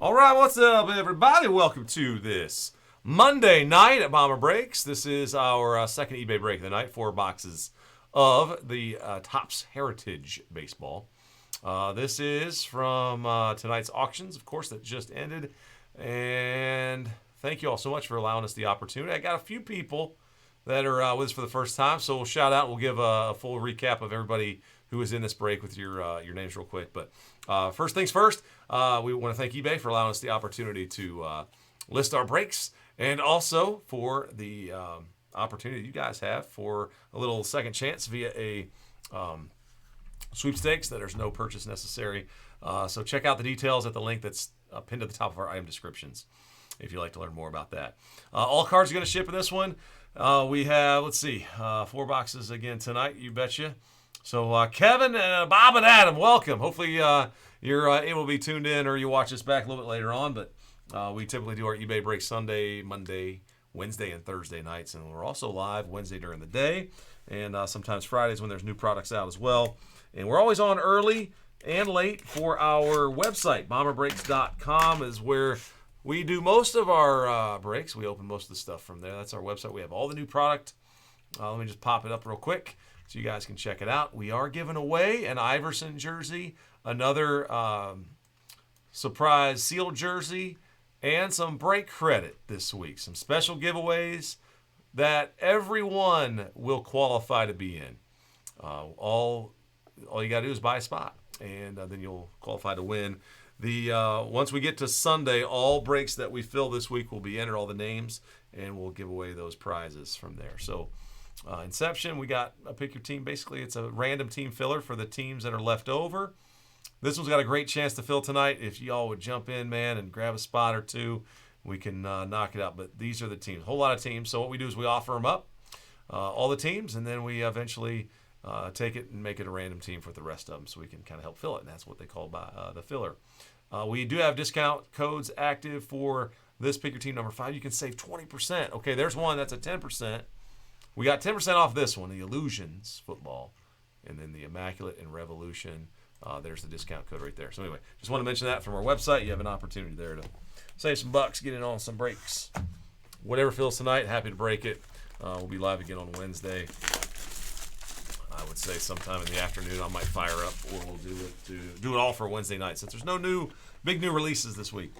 All right, what's up, everybody? Welcome to this Monday night at Bomber Breaks. This is our second eBay break of the night. 4 boxes of the Topps Heritage Baseball. This is from tonight's auctions, of course, that just ended. And thank you all so much for allowing us the opportunity. I got a few people that are with us for the first time, so we'll shout out. We'll give a full recap of everybody who was in this break with your names real quick. But first things first, we want to thank eBay for allowing us the opportunity to list our breaks, and also for the opportunity you guys have for a little second chance via a sweepstakes that there's no purchase necessary. So check out the details at the link that's pinned to the top of our item descriptions if you'd like to learn more about that. All cards are going to ship in this one. We have, 4 boxes again tonight, you betcha. So Kevin, Bob, and Adam, welcome. Hopefully you're able to be tuned in, or you watch us back a little bit later on. But we typically do our eBay break Sunday, Monday, Wednesday, and Thursday nights. And we're also live Wednesday during the day, and sometimes Fridays when there's new products out as well. And we're always on early and late for our website. Bomberbreaks.com is where we do most of our breaks. We open most of the stuff from there. That's our website. We have all the new product. Let me just pop it up real quick so you guys can check it out. We are giving away an Iverson jersey, another surprise sealed jersey, and some break credit this week. Some special giveaways that everyone will qualify to be in. All you got to do is buy a spot, and then you'll qualify to win. Once we get to Sunday, all breaks that we fill this week will be entered, all the names, and we'll give away those prizes from there. So Inception, we got a pick your team. Basically, it's a random team filler for the teams that are left over. This one's got a great chance to fill tonight. If y'all would jump in, man, and grab a spot or two, we can knock it out. But these are the teams, a whole lot of teams. So what we do is we offer them up, all the teams, and then we eventually take it and make it a random team for the rest of them, so we can kind of help fill it. And that's what they call the filler. We do have discount codes active for this pick your team number 5. You can save 20%. Okay, there's one that's a 10%. We got 10% off this one, the Illusions football, and then the Immaculate and Revolution. There's the discount code right there. So anyway, just want to mention that from our website. You have an opportunity there to save some bucks, get in on some breaks. Whatever fills tonight, happy to break it. We'll be live again on Wednesday. I would say sometime in the afternoon I might fire up, or we'll do it all for Wednesday night since there's no big new releases this week.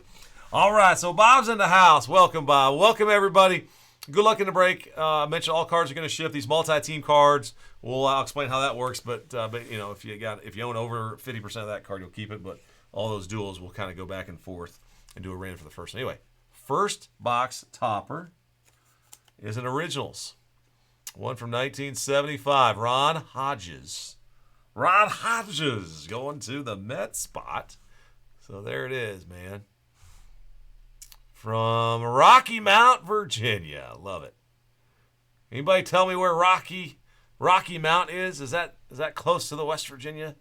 All right, so Bob's in the house. Welcome, Bob. Welcome, everybody. Good luck in the break. I mentioned all cards are going to ship. These multi-team cards, I'll explain how that works. But you know, if you own over 50% of that card, you'll keep it. But all those duels will kind of go back and forth and do a random for the first one. Anyway, first box topper is an Originals. One from 1975, Ron Hodges. Ron Hodges going to the Mets spot. So there it is, man. From Rocky Mount, Virginia. Love it. Anybody tell me where Rocky Mount is? Is that close to the West Virginia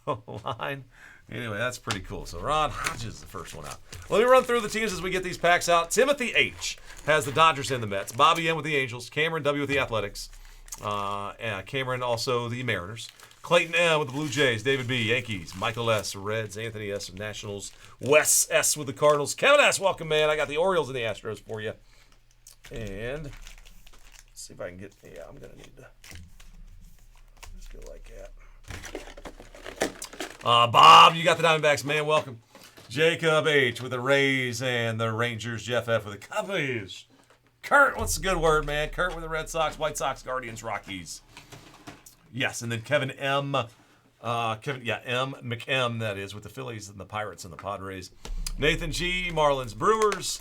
line? Anyway, that's pretty cool. So Ron Hodges is the first one out. Let me run through the teams as we get these packs out. Timothy H. has the Dodgers and the Mets. Bobby M. with the Angels. Cameron W. with the Athletics. Cameron also the Mariners. Clayton M. with the Blue Jays. David B. Yankees. Michael S. Reds. Anthony S. Nationals. Wes S. with the Cardinals. Kevin S. Welcome, man. I got the Orioles and the Astros for you. And let's see if I can get. Yeah, I'm gonna need to just go like that. Bob, you got the Diamondbacks, man. Welcome. Jacob H. with the Rays and the Rangers. Jeff F. with the Cubbies. Kurt, what's a good word, man? Kurt with the Red Sox, White Sox, Guardians, Rockies. Yes, and then Kevin M. M. McM, that is, with the Phillies and the Pirates and the Padres. Nathan G. Marlins, Brewers.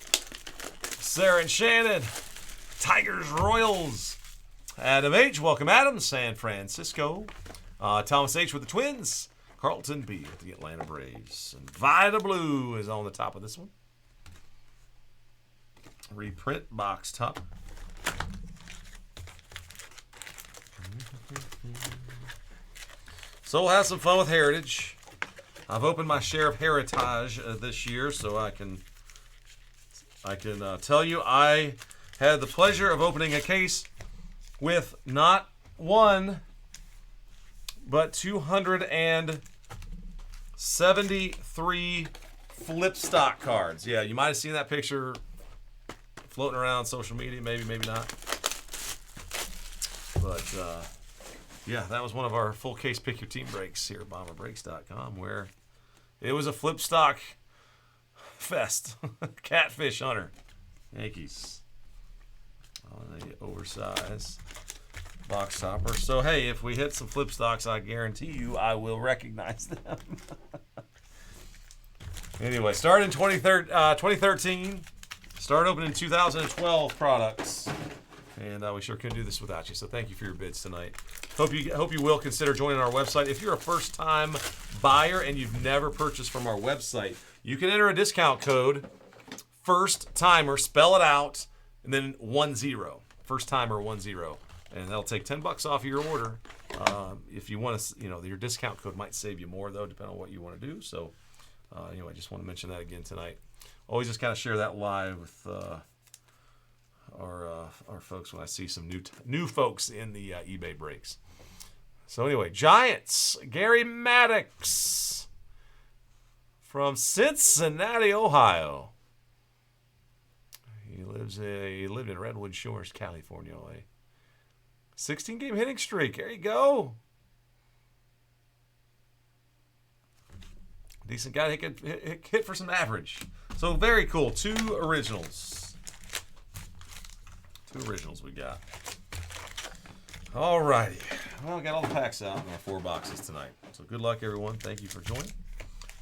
Sarah and Shannon, Tigers, Royals. Adam H. Welcome, Adam. San Francisco. Thomas H. with the Twins. Carlton B. with the Atlanta Braves. And Vida Blue is on the top of this one. Reprint box top. So we'll have some fun with Heritage. I've opened my share of Heritage this year, so I can tell you I had the pleasure of opening a case with not one, but 273 flip stock cards. Yeah, you might have seen that picture floating around social media. Maybe, maybe not. But, yeah, that was one of our full case pick your team breaks here at bomberbreaks.com, where it was a flip stock fest. Catfish hunter. Yankees. On the oversized box topper. So, hey, if we hit some flip stocks, I guarantee you I will recognize them. Anyway, started in 2013. Started opening 2012 products. And we sure couldn't do this without you. So thank you for your bids tonight. Hope you will consider joining our website. If you're a first-time buyer and you've never purchased from our website, you can enter a discount code, first timer, spell it out, and then 10. First timer 10. And that'll take $10 off of your order. If you want to, your discount code might save you more, though, depending on what you want to do. So, anyway, I just want to mention that again tonight. Always just kind of share that live with our folks when I see some new folks in the eBay breaks. So, anyway, Giants, Gary Maddox from Cincinnati, Ohio. He lived in Redwood Shores, California. 16-game hitting streak. There you go. Decent guy. He could hit for some average. So very cool. Two originals we got. All righty. Well, got all the packs out in our 4 boxes tonight. So good luck, everyone. Thank you for joining.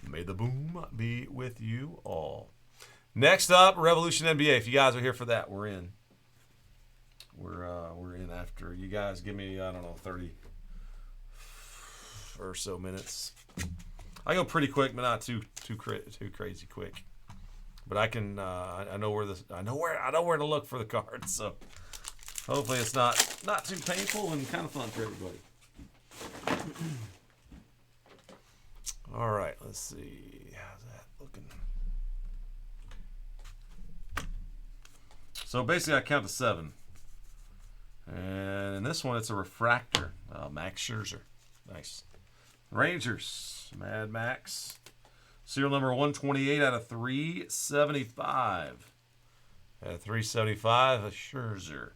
May the boom be with you all. Next up, Revolution NBA. If you guys are here for that, we're in. We're in after you guys give me, 30 or so minutes. I go pretty quick, but not too crazy quick. But I can I know where to look for the cards. So hopefully it's not too painful and kind of fun for everybody. All right, let's see. How's that looking? So basically I count to 7. And in this one, it's a refractor. Max Scherzer. Nice. Rangers. Mad Max. Serial number 128 out of 375. At 375, a Scherzer.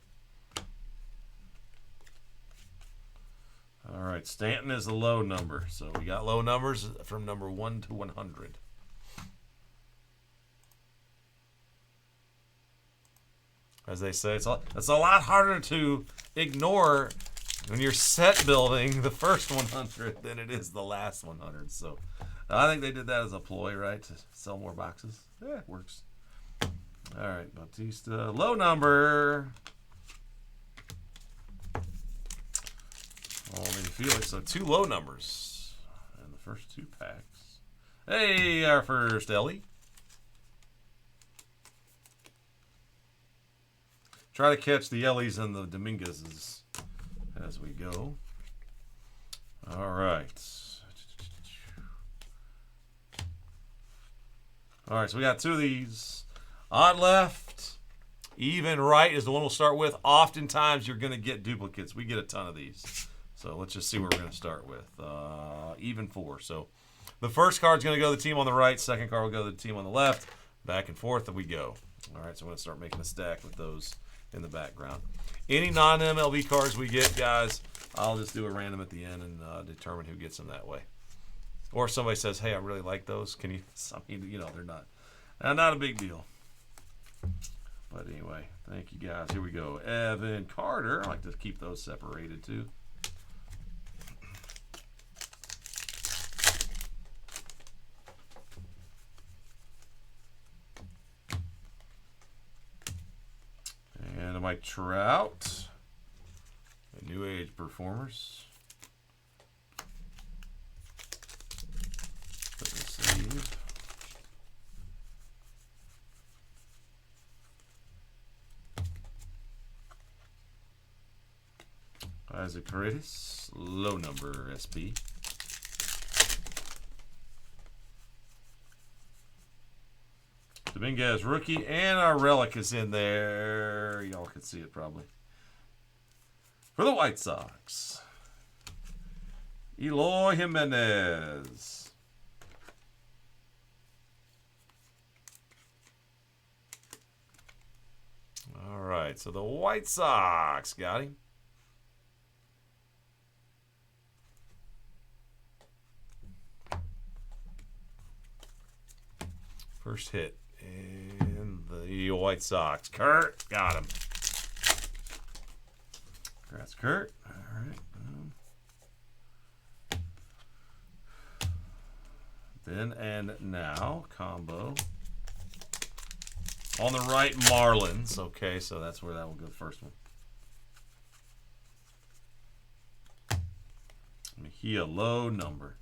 All right, Stanton is the low number. So we got low numbers from number 1 to 100. As they say, it's a lot harder to ignore when you're set building the first 100 than it is the last 100. So I think they did that as a ploy, right, to sell more boxes. Yeah, it works. All right, Bautista, low number. Oh, maybe Felix. So 2 low numbers in the first 2 packs. Hey, our first Ellie. Try to catch the Ellies and the Dominguez's as we go. All right. All right, so we got 2 of these. Odd left, even right is the one we'll start with. Oftentimes you're going to get duplicates. We get a ton of these. So let's just see what we're going to start with. Even 4. So the first card's going to go to the team on the right. Second card will go to the team on the left. Back and forth, and we go. All right, so I'm going to start making a stack with those in the background. Any non-MLB cards we get, guys, I'll just do a random at the end and determine who gets them that way. Or if somebody says, hey, I really like those, can you, they're not a big deal. But anyway, thank you guys. Here we go. Evan Carter. I like to keep those separated too. And Mike Trout. New Age Performers. Save. Isaac Paredes, low number SP. Dominguez rookie, and our relic is in there. Y'all can see it probably. For the White Sox, Eloy Jimenez. right, so the White Sox got him. First hit. And the White Sox. Kurt got him. Congrats, Kurt. All right. Then and now, combo. On the right, Marlins. Okay, so that's where that will go first one. Mejia, low number.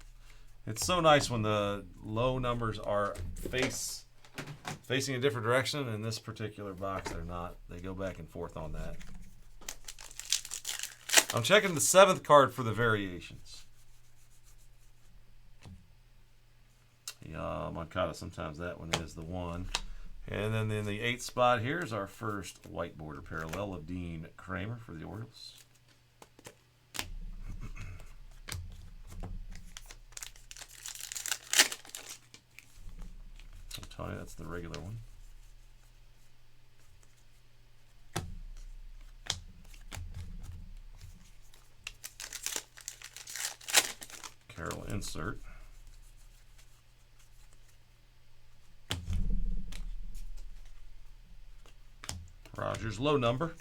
It's so nice when the low numbers are facing a different direction. In this particular box, they're not. They go back and forth on that. I'm checking the 7th card for the variations. Yeah, Moncada, sometimes that one is the 1. And then in the 8th spot, here's our first white border parallel of Dean Kramer for the Orioles. I'm telling you, that's the regular one. Carroll insert. Rogers low number.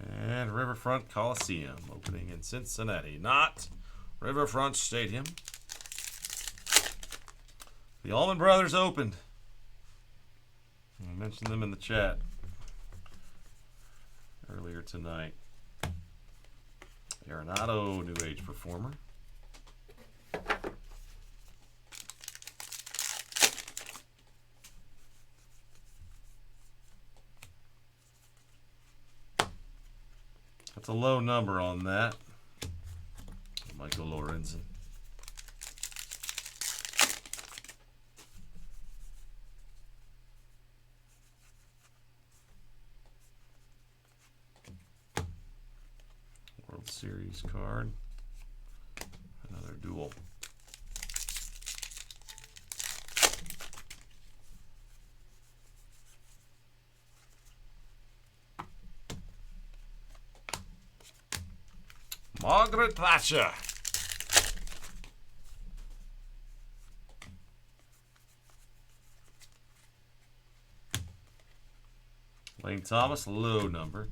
And Riverfront Coliseum opening in Cincinnati, not Riverfront Stadium. The Allman Brothers opened. I mentioned them in the chat earlier tonight. Arenado, New Age performer. That's a low number on that. Michael Lorenzen. World Series card. Another duel. Margaret Thatcher. Lane Thomas, low number.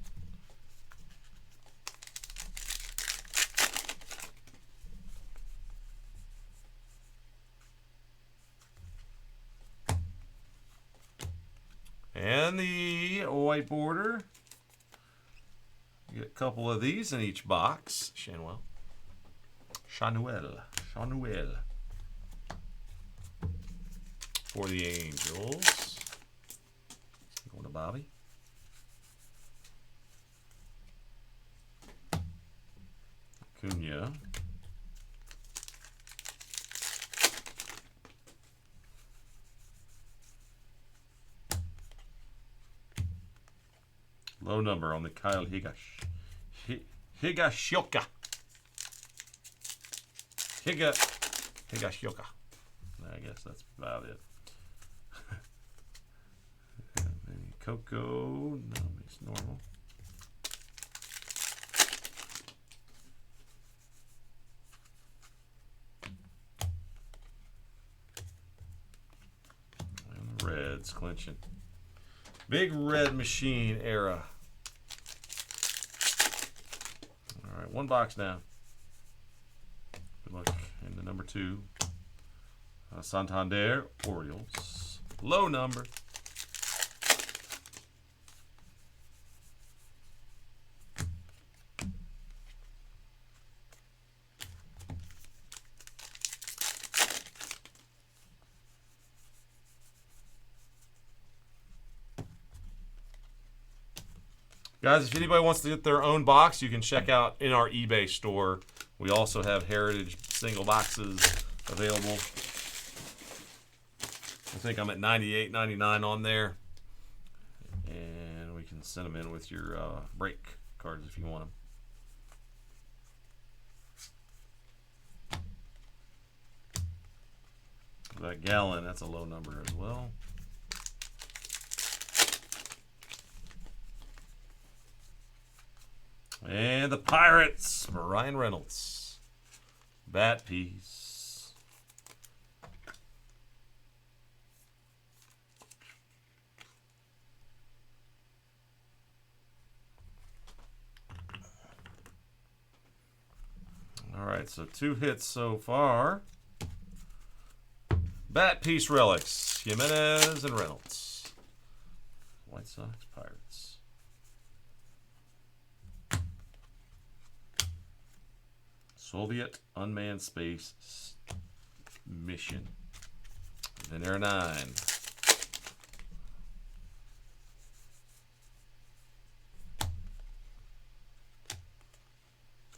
And the white border. You get a couple of these in each box. Shanuel. For the Angels. Going to Bobby. Cunha. Low number on the Kyle Higashioka. Higashioka. I guess that's about it. Maybe Coco. No, it's normal. And the Reds clinching. Big Red Machine era. All right, one box down. Good luck in the number 2. Santander, Orioles. Low number. Guys, if anybody wants to get their own box, you can check out in our eBay store. We also have Heritage single boxes available. I think I'm at $98.99 on there. and send them in with your break cards if you want them. That Gallon, that's a low number as well. And the Pirates, Ryan Reynolds. Bat piece. All right, so 2 hits so far. Bat piece relics, Jimenez and Reynolds. White Sox, Pirates. Soviet unmanned space mission. Then there are 9.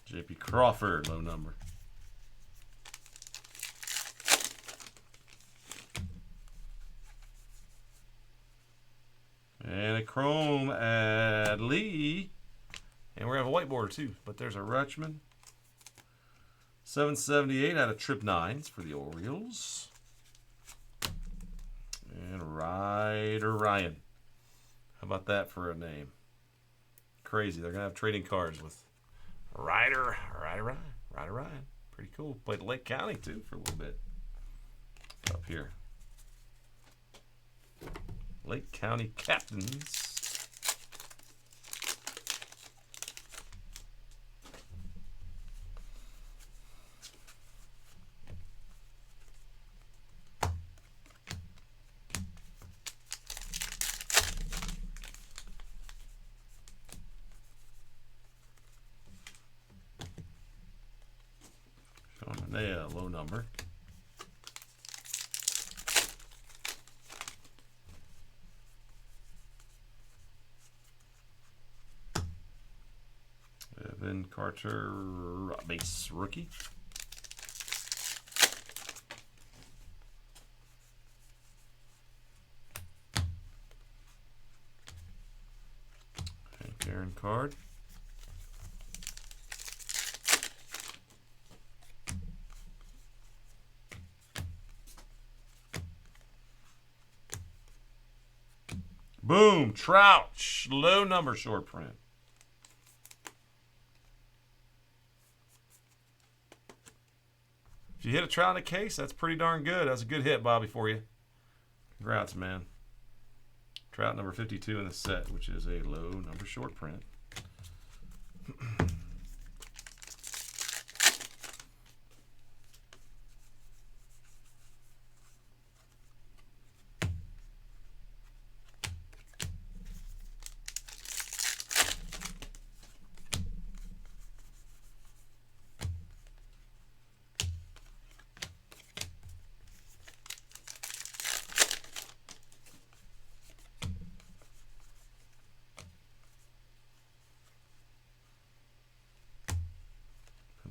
J.P. Crawford, low number. And a chrome at Lee. And we're going to have a whiteboard too. But there's a Rutschman. 778 out of Trip 9s for the Orioles. And Ryder Ryan. How about that for a name? Crazy. They're going to have trading cards with Ryder Ryan. Pretty cool. Played Lake County too for a little bit. Up here. Lake County Captains. Yeah, low number. Evan Carter, base rookie. Hank Aaron card. Boom, Trout, low number short print. If you hit a Trout in a case, that's pretty darn good. That's a good hit, Bobby, for you. Congrats, man. Trout number 52 in the set, which is a low number short print.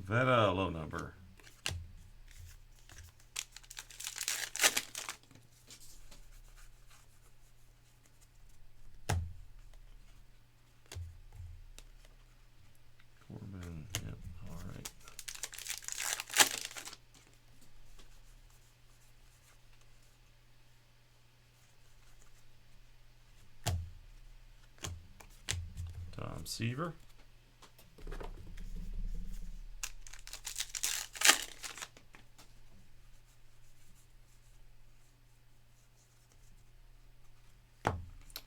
Veta, low number. Corbin, yep, all right. Tom Seaver.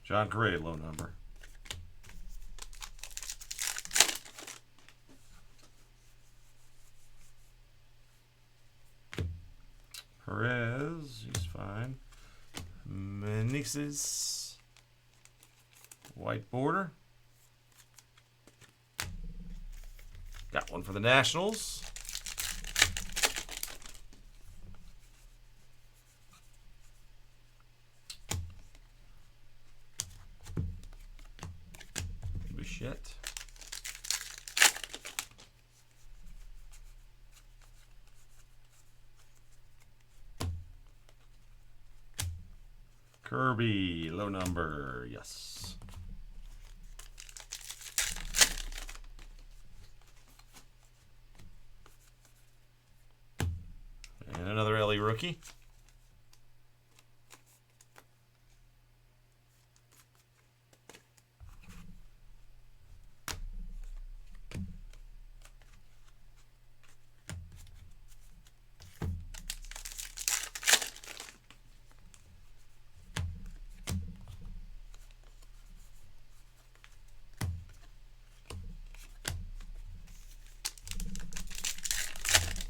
John Gray, low number. Perez, he's fine. Meneses, white border. Got one for the Nationals. Bichette. Kirby, low number, yes. rookie.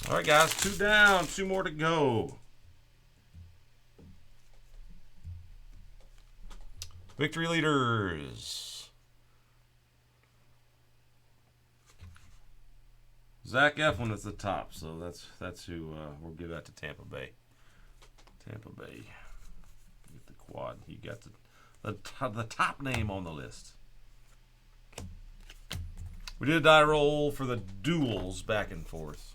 All right, guys, 2 down, 2 more to go. Victory leaders. Zach Eflin is the top, so that's who we'll give that to Tampa Bay. Tampa Bay. Get the quad. He got the top name on the list. We did a die roll for the duels back and forth.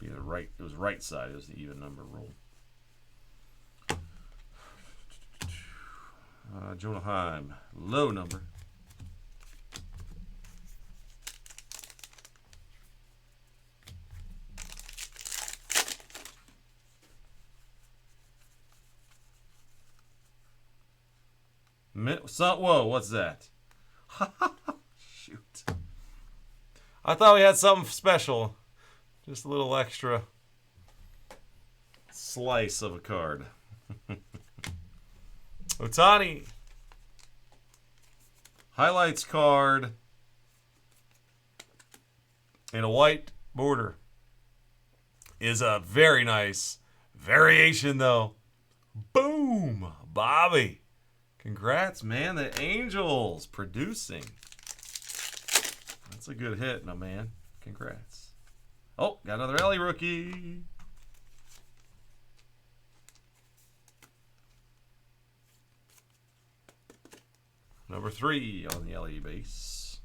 It was right side. It was the even number roll. Jonah Heim, low number. Whoa, what's that? Shoot. I thought we had something special. Just a little extra slice of a card. Ohtani. Highlights card. In a white border. Is a very nice variation, though. Boom! Bobby. Congrats, man. The Angels producing. That's a good hit, my man. Congrats. Oh, got another Ellie rookie. Number 3 on the Ellie base.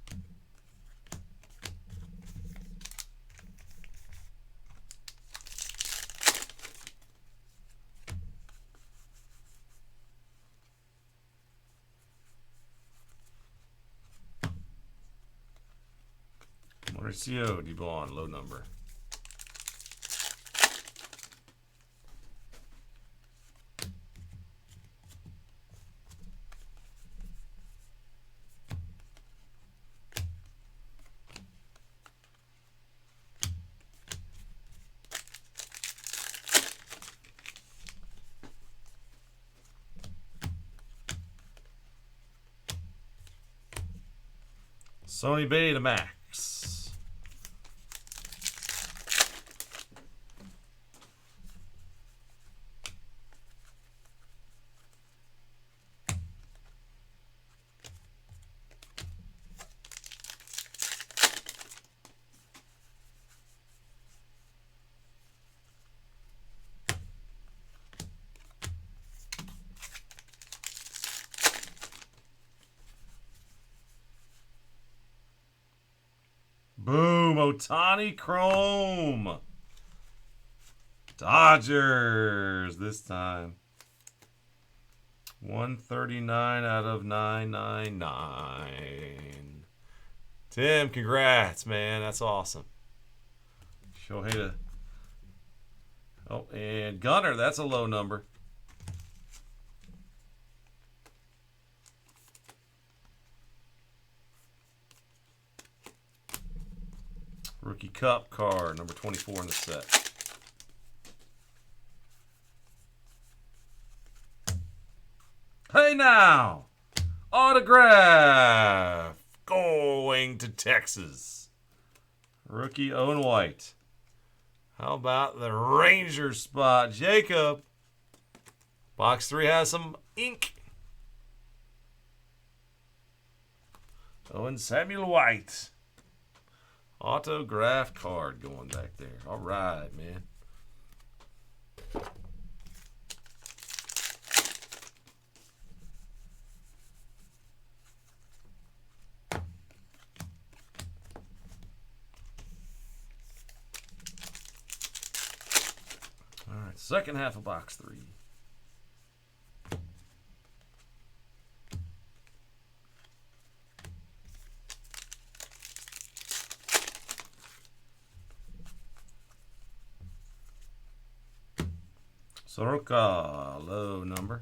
Mauricio DeBlon, low number. Sony Beta Max. Boom, Ohtani Chrome. Dodgers this time. 139 out of 999. Tim, congrats, man. That's awesome. Shohei. Oh, and Gunner, that's a low number. Rookie Cup card, number 24 in the set. Hey now! Autograph! Going to Texas. Rookie Owen White. How about the Rangers spot? Jacob. Box 3 has some ink. Owen Samuel White. Autograph card going back there. All right, man. All right, second half of box 3. Soroka, low number.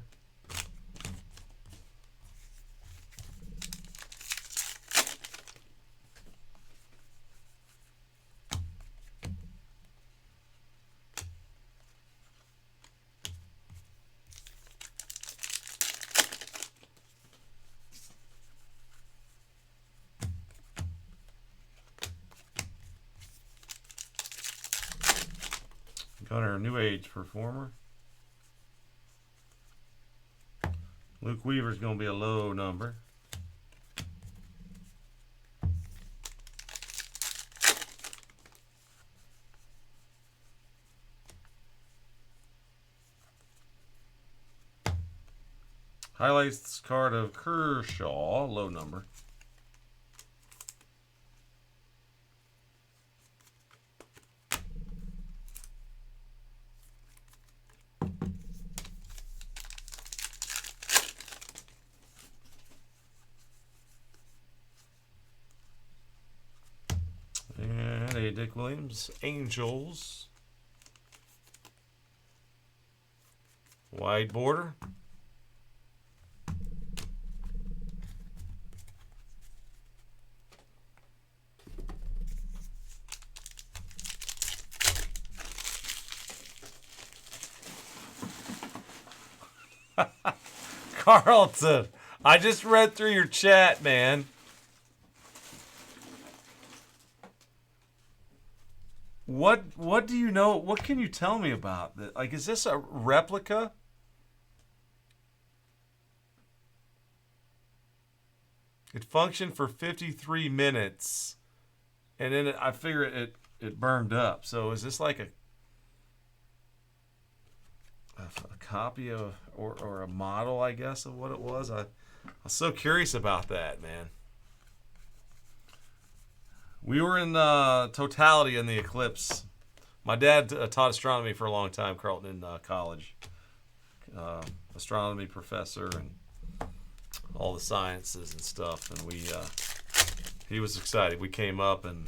Got our New Age performer. Luke Weaver's going to be a low number. Highlights card of Kershaw, low number. And a Dick Williams, Angels. Wide border. Carlton, I just read through your chat, man. What do you know? What can you tell me about that? Like, is this a replica? It functioned for 53 minutes, and then I figure it burned up. So is this like a copy of or a model, I guess, of what it was? I was so curious about that, man. We were in totality in the eclipse. My dad taught astronomy for a long time, Carlton, in college. Astronomy professor and all the sciences and stuff. And he was excited. We came up and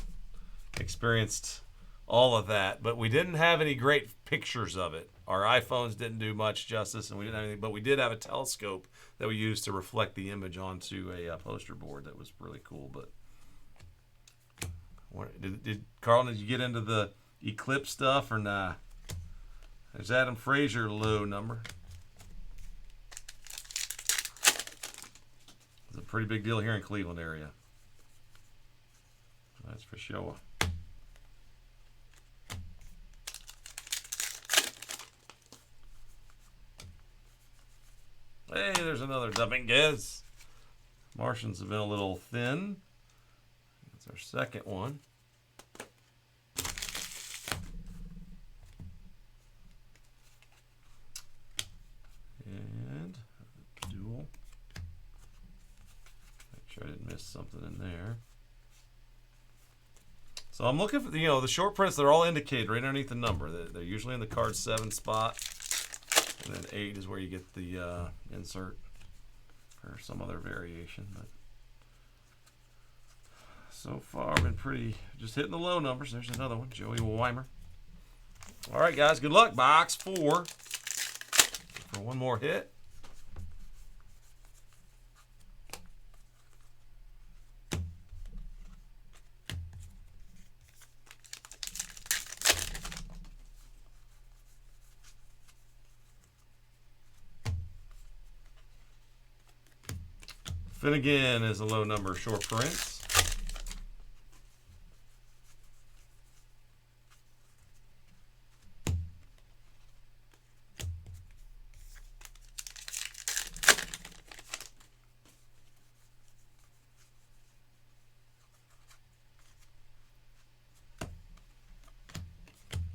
experienced all of that, but we didn't have any great pictures of it. Our iPhones didn't do much justice, and we didn't have anything, but we did have a telescope that we used to reflect the image onto a poster board that was really cool. But Carlton, did you get into the eclipse stuff or nah? There's Adam Frazier, low number. It's a pretty big deal here in Cleveland area. That's for sure. Hey, there's another Dominguez. Martians have been a little thin. That's our second one. And dual. Make sure I didn't miss something in there. So I'm looking for the short prints. They're all indicated right underneath the number. They're usually in the card 7 spot. And then 8 is where you get the insert or some other variation. But so far, I've been pretty just hitting the low numbers. There's another one, Joey Weimer. All right, guys, good luck. Box 4 for one more hit. Finnegan is a low number, short prints.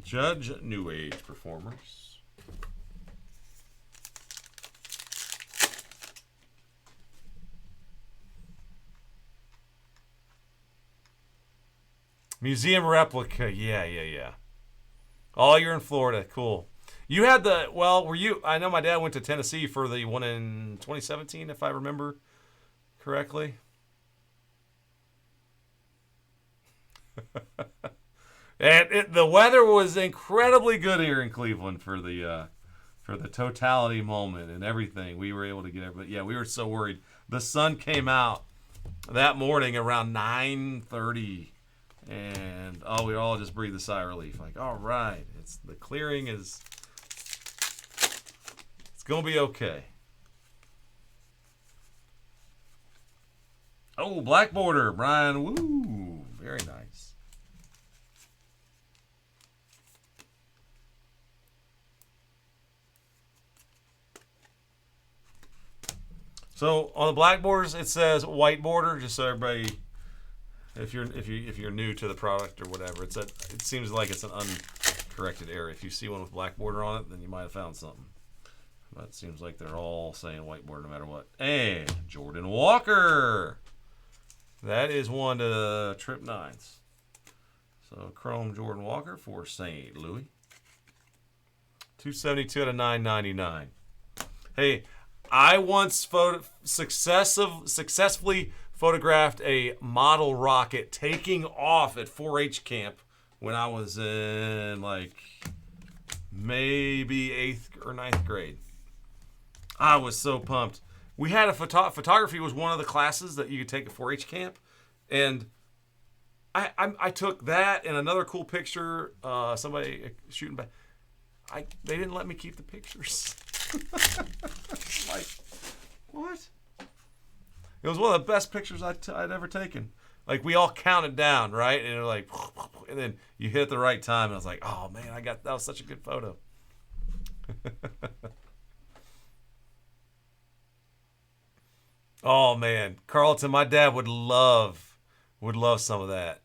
Judge, New Age performers. Museum replica, yeah. Oh, you're in Florida, cool. You had were you? I know my dad went to Tennessee for the one in 2017, if I remember correctly. And the weather was incredibly good here in Cleveland for the for the totality moment and everything. We were able to get everybody. Yeah, we were so worried. The sun came out that morning around 9:30, and we all just breathed a sigh of relief. Like, all right, the clearing is, it's gonna be okay. Oh, black border, Brian. Woo, very nice. So on the black borders, it says white border, just so everybody, if you're new to the product or whatever, it seems like it's an uncorrected error. If you see one with black border on it, then you might have found something. But it seems like they're all saying white border no matter what. And Jordan Walker. That is one to Trip Nines. So Chrome Jordan Walker for St. Louis. 272 out of 999. Hey, I once successfully photographed a model rocket taking off at 4-H camp when I was in like maybe 8th or 9th grade. I was so pumped. We had a photography was one of the classes that you could take at 4-H camp, and I took that and another cool picture. Somebody shooting back. They didn't let me keep the pictures. Like, what? It was one of the best pictures I'd ever taken. Like, we all counted down, right? And it was like, and then you hit the right time, and I was like, oh man, that was such a good photo. Oh man, Carlton, my dad would love some of that.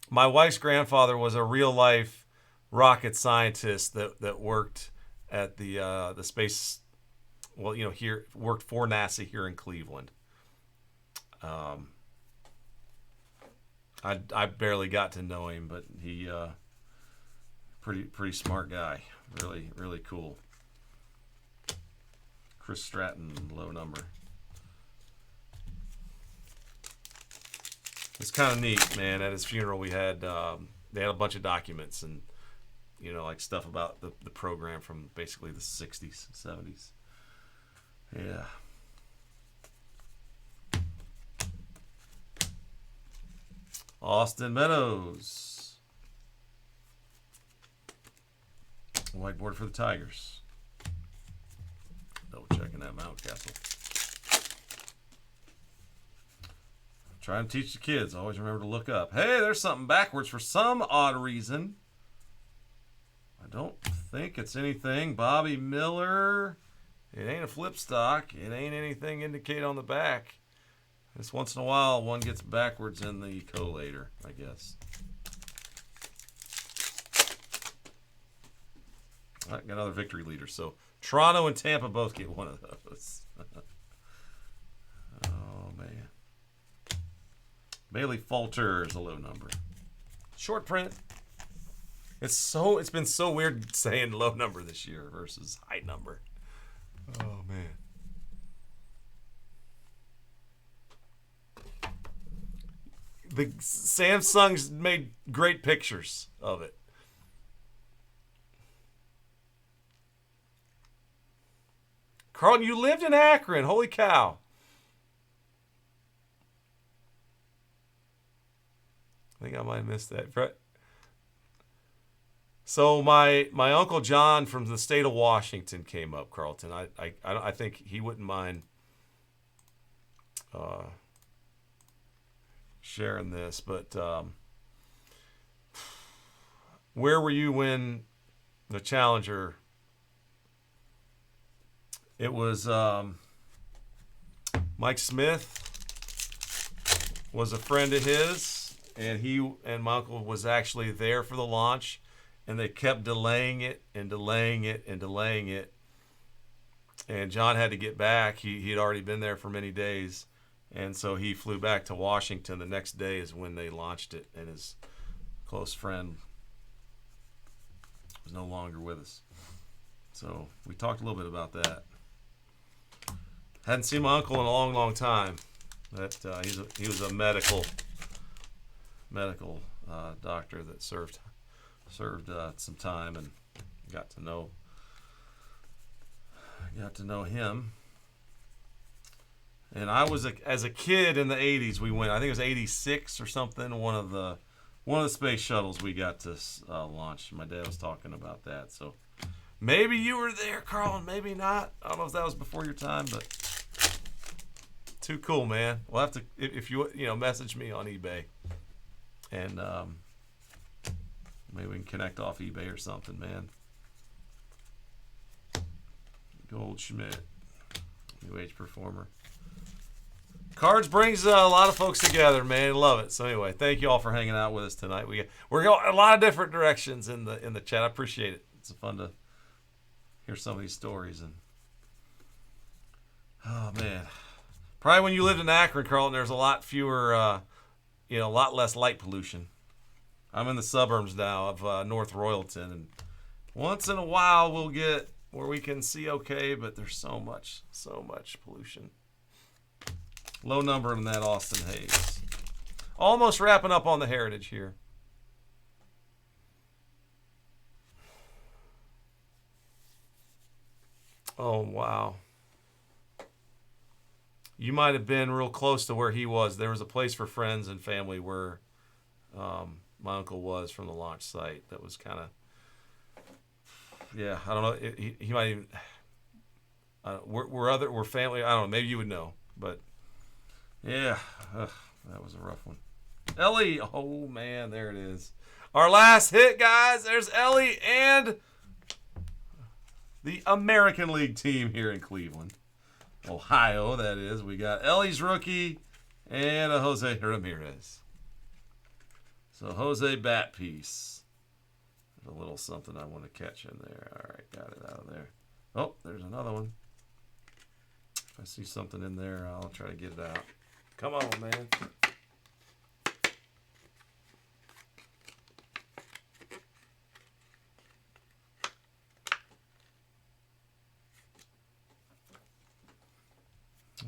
My wife's grandfather was a real life rocket scientist that worked at the space. Well, here worked for NASA here in Cleveland. I barely got to know him, but he pretty smart guy. Really really cool. Chris Stratton, low number. It's kind of neat, man. At his funeral, they had a bunch of documents and like stuff about the program from basically the 60s, 70s. Yeah. Austin Meadows. Whiteboard for the Tigers. Double checking that Mountcastle. Trying to teach the kids. Always remember to look up. Hey, there's something backwards for some odd reason. I don't think it's anything. Bobby Miller. It ain't a flip stock. It ain't anything indicated on the back. Just once in a while, one gets backwards in the collator, I guess. I got another victory leader. So Toronto and Tampa both get one of those. Oh, man. Bailey Falter is a low number. Short print. It's been so weird saying low number this year versus high number. Oh man. The Samsung's made great pictures of it. Carlton, you lived in Akron. Holy cow. I think I might have missed that. So my Uncle John from the state of Washington came up, Carlton. I think he wouldn't mind sharing this, but where were you when the Challenger? It was Mike Smith was a friend of his, and my uncle was actually there for the launch, and they kept delaying it and delaying it and delaying it. And John had to get back. He'd already been there for many days, and so he flew back to Washington. The next day is when they launched it, and his close friend was no longer with us. So we talked a little bit about that. Hadn't seen my uncle in a long, long time. He was a medical doctor that served some time and got to know got to know him. And I was as a kid in the '80s. We went. I think it was '86 or something. One of the space shuttles we got to launch. My dad was talking about that. So maybe you were there, Carl, and maybe not. I don't know if that was before your time, but too cool, man. We'll have to if you message me on eBay, and maybe we can connect off eBay or something, man. Goldschmidt, New Age Performer. Cards brings a lot of folks together, man. Love it. So anyway, thank you all for hanging out with us tonight. We're going a lot of different directions in the chat. I appreciate it. It's fun to hear some of these stories. And oh man, probably when you lived in Akron, Carlton, there's a lot fewer, a lot less light pollution. I'm in the suburbs now of North Royalton, and once in a while we'll get where we can see okay, but there's so much pollution. Low number in that Austin Hayes. Almost wrapping up on the heritage here. Oh, wow. You might have been real close to where he was. There was a place for friends and family where my uncle was from the launch site. That was kind of, yeah, I don't know. He might even, we're family. I don't know. Maybe you would know, but yeah, that was a rough one. Ellie, oh man, there it is. Our last hit, guys. There's Ellie and the American League team here in Cleveland, Ohio, that is. We got Ellie's rookie and a Jose Ramirez. So Jose bat piece. There's a little something I want to catch in there. All right, got it out of there. Oh, there's another one. If I see something in there, I'll try to get it out. Come on, man.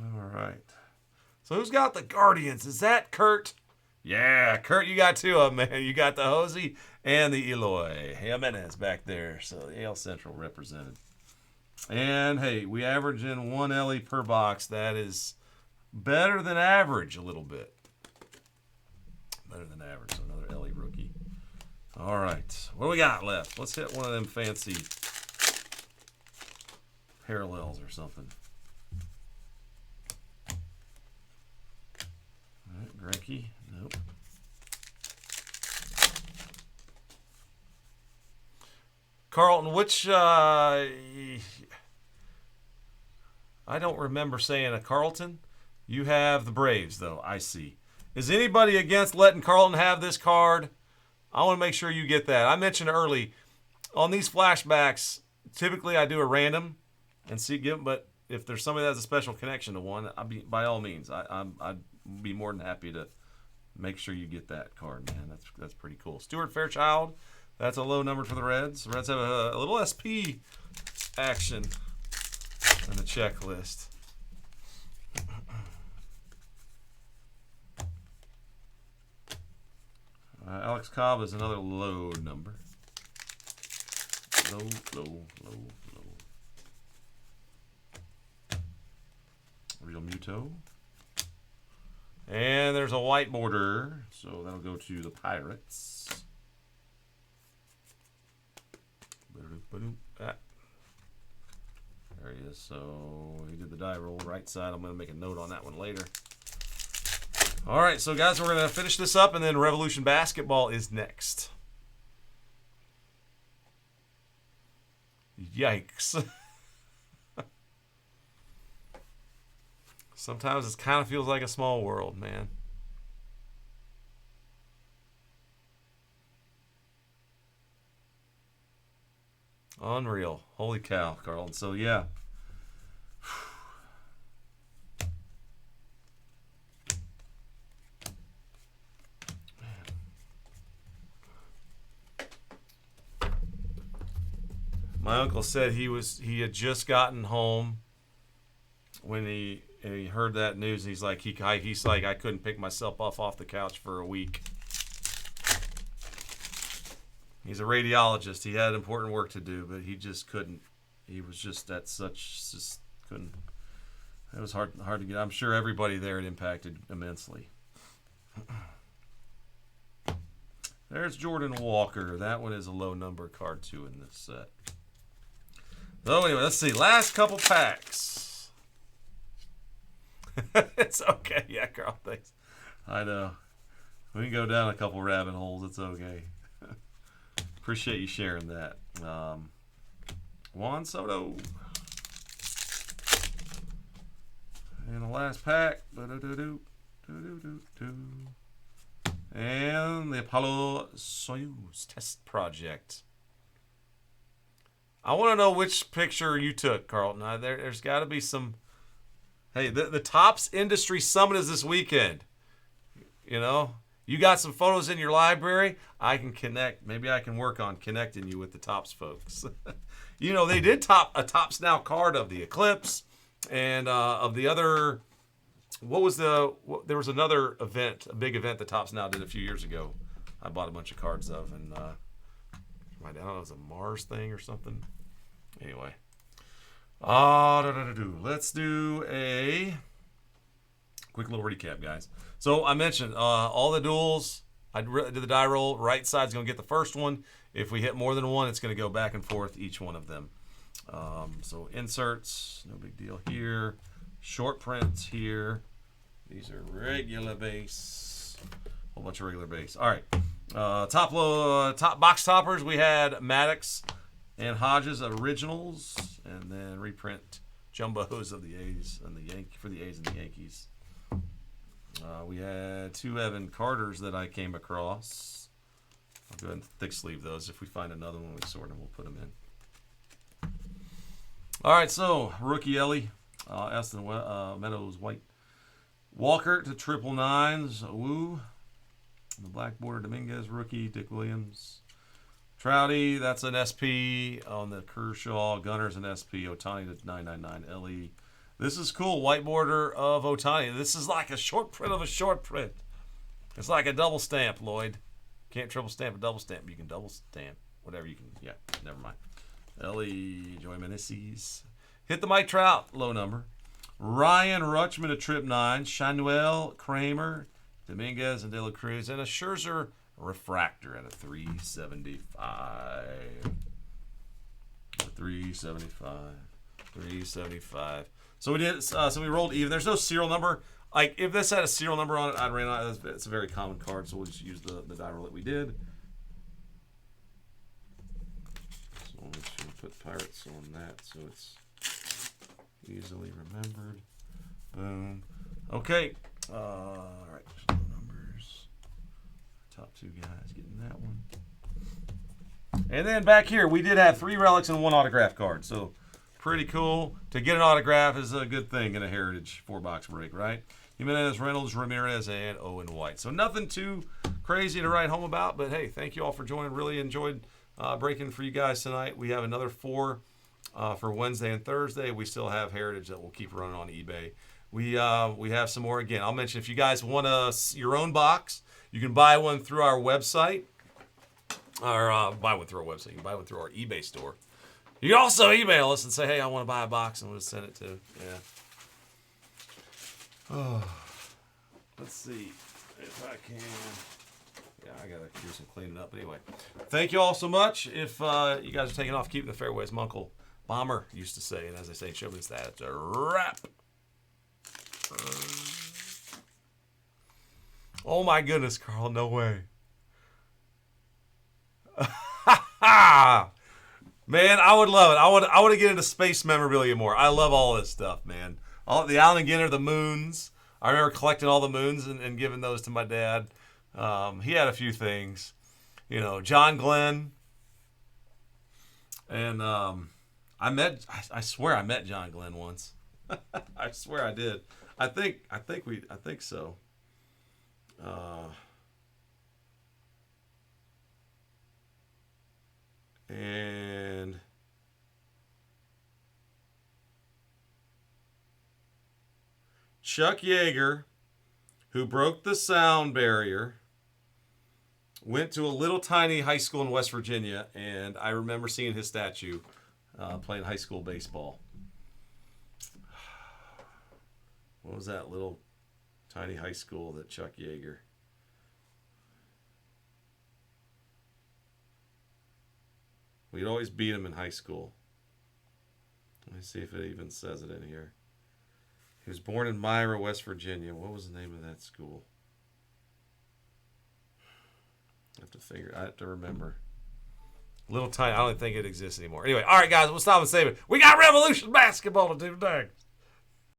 All right. So who's got the Guardians? Is that Kurt? Yeah, Kurt, you got two of them, man. You got the Hosey and the Eloy Jimenez back there. So AL Central represented. And, hey, we average in one Ellie per box. That is better than average a little bit. Better than average. So another Ellie rookie. All right. What do we got left? Let's hit one of them fancy parallels or something. All right, Greinke. Nope. Carlton, which I don't remember saying a Carlton. You have the Braves, though, I see. Is anybody against letting Carlton have this card? I want to make sure you get that. I mentioned early, on these flashbacks, typically I do a random and see, but if there's somebody that has a special connection to one, by all means, I'd be more than happy to make sure you get that card, man. That's pretty cool. Stuart Fairchild, that's a low number for the Reds. The Reds have a little SP action in the checklist. Alex Cobb is another low number. Low. Real Muto. And there's a white border, so that'll go to the Pirates. There he is. So he did the die roll right side. I'm going to make a note on that one later. All right, so guys, we're going to finish this up, and then Revolution Basketball is next. Yikes. Sometimes it kind of feels like a small world, man. Unreal. Holy cow, Carlton. So, yeah. My uncle said he had just gotten home when he heard that news. He's like I couldn't pick myself off the couch for a week. He's a radiologist. He had important work to do, but he just couldn't he was just at such just couldn't. It was hard to get. I'm sure everybody there it impacted immensely. There's Jordan Walker. That one is a low number card too in this set. So anyway, let's see. Last couple packs. It's okay. Yeah, Carl, thanks. I know. We can go down a couple rabbit holes. It's okay. Appreciate you sharing that. Juan Soto. And the last pack. And the Apollo Soyuz test project. I want to know which picture you took, Carlton. There's got to be some. Hey, the Topps Industry Summit is this weekend. You know, you got some photos in your library. I can connect. Maybe I can work on connecting you with the Topps folks. You know, they did a Topps Now card of the Eclipse and of the other. There was another event, a big event that Topps Now did a few years ago. I bought a bunch of cards of, and I don't know, it was a Mars thing or something. Anyway. Let's do a quick little recap, guys. So I mentioned all the duels. I did the die roll. Right side's going to get the first one. If we hit more than one, it's going to go back and forth, each one of them. So inserts, no big deal here. Short prints here. These are regular base. Whole bunch of regular base. All right. Top box toppers, we had Maddox and Hodges originals, and then reprint jumbos of the A's and for the A's and the Yankees. We had 2 Evan Carters that I came across. I'll go ahead and thick sleeve those. If we find another one, we sort them, we'll put them in. All right, so rookie Ellie, Aston Meadows White. Walker to 999s. Woo. The black border Dominguez rookie, Dick Williams. Trouty, that's an SP on the Kershaw. Gunner's an SP. Ohtani to 999 LE. This is cool. White border of Ohtani. This is like a short print of a short print. It's like a double stamp, Lloyd. Can't triple stamp a double stamp. You can double stamp. Whatever you can. Yeah, never mind. LE, Joey Meneses. Hit the Mike Trout, low number. Ryan Rutschman to 999. Shanuel, Kramer, Dominguez, and De La Cruz. And a Scherzer refractor at a 375. 375. So we did. So we rolled even. There's no serial number. Like if this had a serial number on it, I'd ran out. It's a very common card, so we'll just use the die roll that we did. So I'm just gonna put Pirates on that, so it's easily remembered. Boom. Okay. All right. There's no numbers. Top 2 guys getting that one. And then back here, we did have 3 relics and 1 autograph card. So pretty cool. To get an autograph is a good thing in a Heritage 4-box break, right? Jimenez, Reynolds, Ramirez, and Owen White. So nothing too crazy to write home about. But hey, thank you all for joining. Really enjoyed breaking for you guys tonight. We have another 4 for Wednesday and Thursday. We still have Heritage that we'll keep running on eBay. We have some more. Again, I'll mention if you guys want your own box, you can buy one through our website. Or buy one through our website. You can buy one through our eBay store. You can also email us and say, hey, I want to buy a box, and we'll just send it to. Yeah. Oh, let's see if I can. Yeah, I got to do some cleaning up. But anyway, thank you all so much. If you guys are taking off, keeping the fairways, my Uncle Bomber used to say, and as I say, show me that's a wrap. Oh my goodness, Carl, no way. Man, I would love it. I want to get into space memorabilia more. I love all this stuff, man. All the Allen and Ginter, the moons. I remember collecting all the moons and giving those to my dad. He had a few things, you know, John Glenn, and I swear I met John Glenn once. I swear I did. I think so. And Chuck Yeager, who broke the sound barrier, went to a little tiny high school in West Virginia, and I remember seeing his statue playing high school baseball. What was that little tiny high school that Chuck Yeager? We'd always beat him in high school. Let me see if it even says it in here. He was born in Myra, West Virginia. What was the name of that school? I have to remember. Little tiny. I don't think it exists anymore. Anyway, all right, guys, we'll stop and save it. We got Revolution basketball to do today.